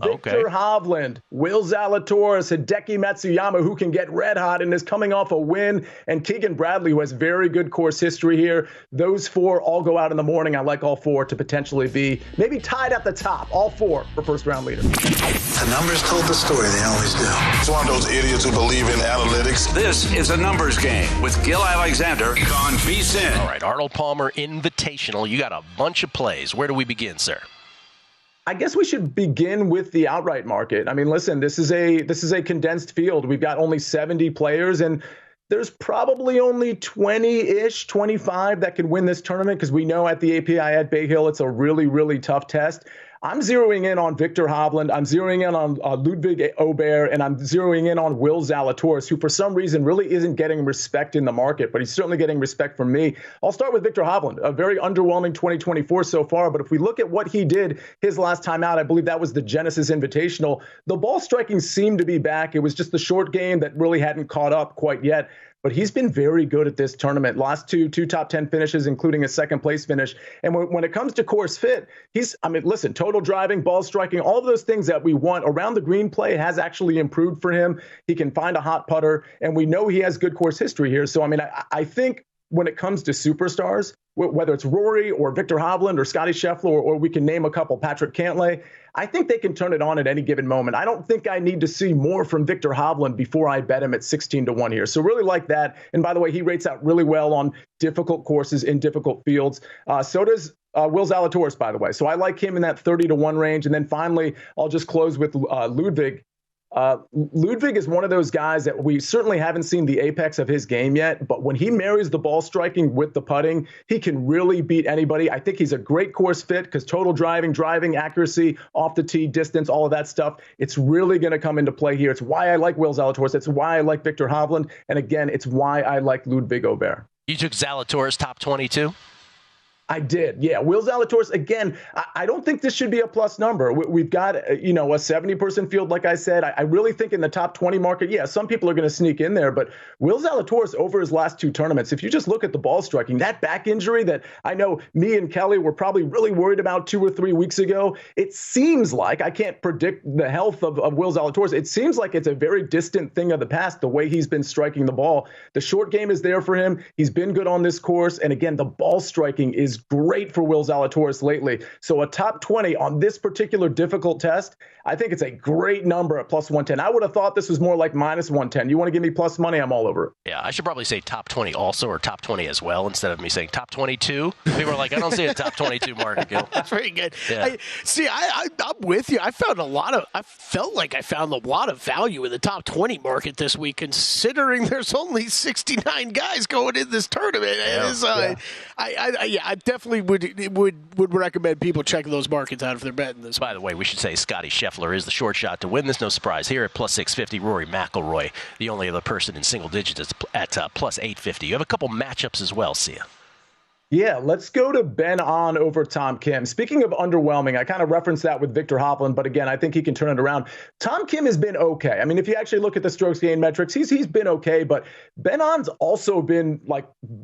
Victor Hovland, Will Zalatoris, Hideki Matsuyama, who can get red hot and is coming off a win, and Keegan Bradley, who has very good course history here. Those four all go out in the morning. I like all four to potentially be maybe tied at the top, all four for first-round leader. The numbers told the story. They always do. It's one of those idiots who believe in analytics. This is a numbers game with Gil Alexander on VSiN. All right, Arnold Palmer Invitational. You got a bunch of plays. Where do we begin, sir? I guess we should begin with the outright market. I mean, listen, this is a condensed field. We've got only 70 players, and there's probably only 20-ish, 25 that can win this tournament because we know at the API at Bay Hill, it's a really, really tough test. I'm zeroing in on Victor Hovland. I'm zeroing in on Ludwig Aubert, and I'm zeroing in on Will Zalatoris, who for some reason really isn't getting respect in the market, but he's certainly getting respect from me. I'll start with Victor Hovland, a very underwhelming 2024 so far, but if we look at what he did his last time out, I believe that was the Genesis Invitational, the ball striking seemed to be back. It was just the short game that really hadn't caught up quite yet. But he's been very good at this tournament. Last two top 10 finishes, including a second place finish. And when it comes to course fit, listen, total driving, ball striking, all of those things that we want around the green play has actually improved for him. He can find a hot putter, and we know he has good course history here. So, I think when it comes to superstars, whether it's Rory or Victor Hovland or Scottie Scheffler, or we can name a couple, Patrick Cantlay, I think they can turn it on at any given moment. I don't think I need to see more from Victor Hovland before I bet him at 16-1 here. So really like that. And by the way, he rates out really well on difficult courses in difficult fields. So does Will Zalatoris, by the way. So I like him in that 30-1 range. And then finally, I'll just close with Ludwig. Ludwig is one of those guys that we certainly haven't seen the apex of his game yet, but when he marries the ball striking with the putting, he can really beat anybody. I think he's a great course fit because total driving accuracy, off the tee, distance, all of that stuff, it's really going to come into play here. It's why I like Will Zalatoris. It's why I like Victor Hovland. And again, it's why I like Ludwig Aubert. You took Zalatoris top 22? I did. Yeah. Will Zalatoris, again, I don't think this should be a plus number. We've got, a 70-person field, like I said. I really think in the top 20 market, yeah, some people are going to sneak in there. But Will Zalatoris, over his last two tournaments, if you just look at the ball striking, that back injury that I know me and Kelly were probably really worried about 2 or 3 weeks ago, it seems like, I can't predict the health of Will Zalatoris. It seems like it's a very distant thing of the past, the way he's been striking the ball. The short game is there for him. He's been good on this course. And again, the ball striking is great for Will Zalatoris lately. So a top 20 on this particular difficult test, I think it's a great number at plus 110. I would have thought this was more like minus 110. You want to give me plus money, I'm all over it. Yeah, I should probably say top 20 also, or top 20 as well, instead of me saying top 22. People are like, I don't see a top 22 market, Gil. That's very good. Yeah. I'm with you. I felt like I found a lot of value in the top 20 market this week, considering there's only 69 guys going in this tournament. I definitely would recommend people checking those markets out if they're betting this. By the way, we should say Scottie Scheffler is the short shot to win this. No surprise here at plus 650. Rory McIlroy, the only other person in single digits at plus 850. You have a couple matchups as well, Sia. Yeah, let's go to Ben An over Tom Kim. Speaking of underwhelming, I kind of referenced that with Victor Hovland, but again, I think he can turn it around. Tom Kim has been okay. I mean, if you actually look at the strokes gain metrics, he's been okay, but Ben An's also been,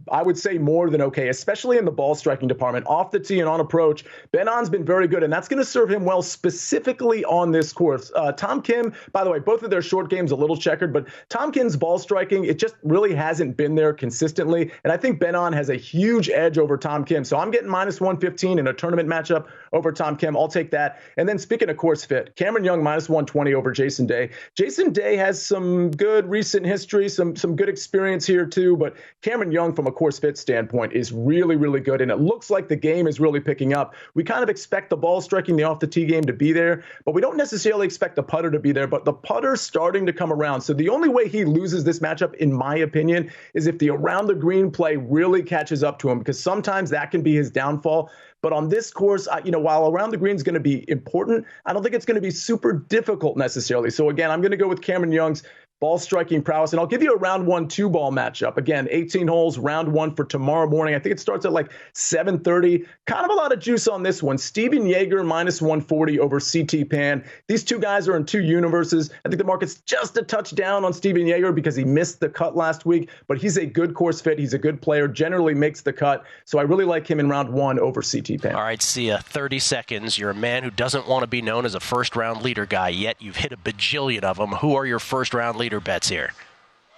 I would say more than okay, especially in the ball striking department. Off the tee and on approach, Ben An's been very good, and that's going to serve him well specifically on this course. Tom Kim, by the way, both of their short games a little checkered, but Tom Kim's ball striking, it just really hasn't been there consistently, and I think Ben An has a huge edge over Tom Kim. So I'm getting minus 115 in a tournament matchup over Tom Kim. I'll take that. And then speaking of course fit, Cameron Young minus 120 over Jason Day. Jason Day has some good recent history, some good experience here too, but Cameron Young from a course fit standpoint is really, really good. And it looks like the game is really picking up. We kind of expect the ball striking, the off the tee game to be there, but we don't necessarily expect the putter to be there, but the putter's starting to come around. So the only way he loses this matchup, in my opinion, is if the around the green play really catches up to him, because sometimes that can be his downfall. But on this course, while around the green is going to be important, I don't think it's going to be super difficult necessarily. So again, I'm going to go with Cameron Young's ball striking prowess. And I'll give you a round 1 2-ball matchup. Again, 18 holes, round 1 for tomorrow morning. I think it starts at like 7:30. Kind of a lot of juice on this one. Steven Jaeger minus 140 over CT Pan. These two guys are in two universes. I think the market's just a touch down on Steven Jaeger because he missed the cut last week, but he's a good course fit. He's a good player, generally makes the cut. So I really like him in round 1 over CT Pan. All right, Sia, 30 seconds. You're a man who doesn't want to be known as a first-round leader guy, yet you've hit a bajillion of them. Who are your first-round leader bets here?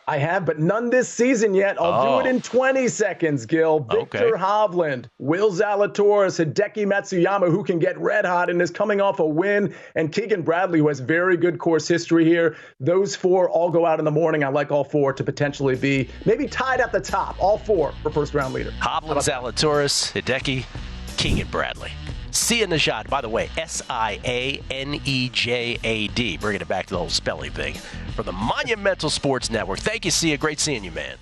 I have, but none this season yet. I'll do it in 20 seconds, Gil. Victor Hovland, Will Zalatoris, Hideki Matsuyama, who can get red hot and is coming off a win, and Keegan Bradley, who has very good course history here. Those four all go out in the morning. I like all four to potentially be maybe tied at the top. All four for first-round leader. Hovland, Zalatoris, Hideki, Keegan Bradley. Sia Nejad, by the way, Sianejad, bringing it back to the whole spelling thing, from the Monumental Sports Network. Thank you, Sia. Great seeing you, man.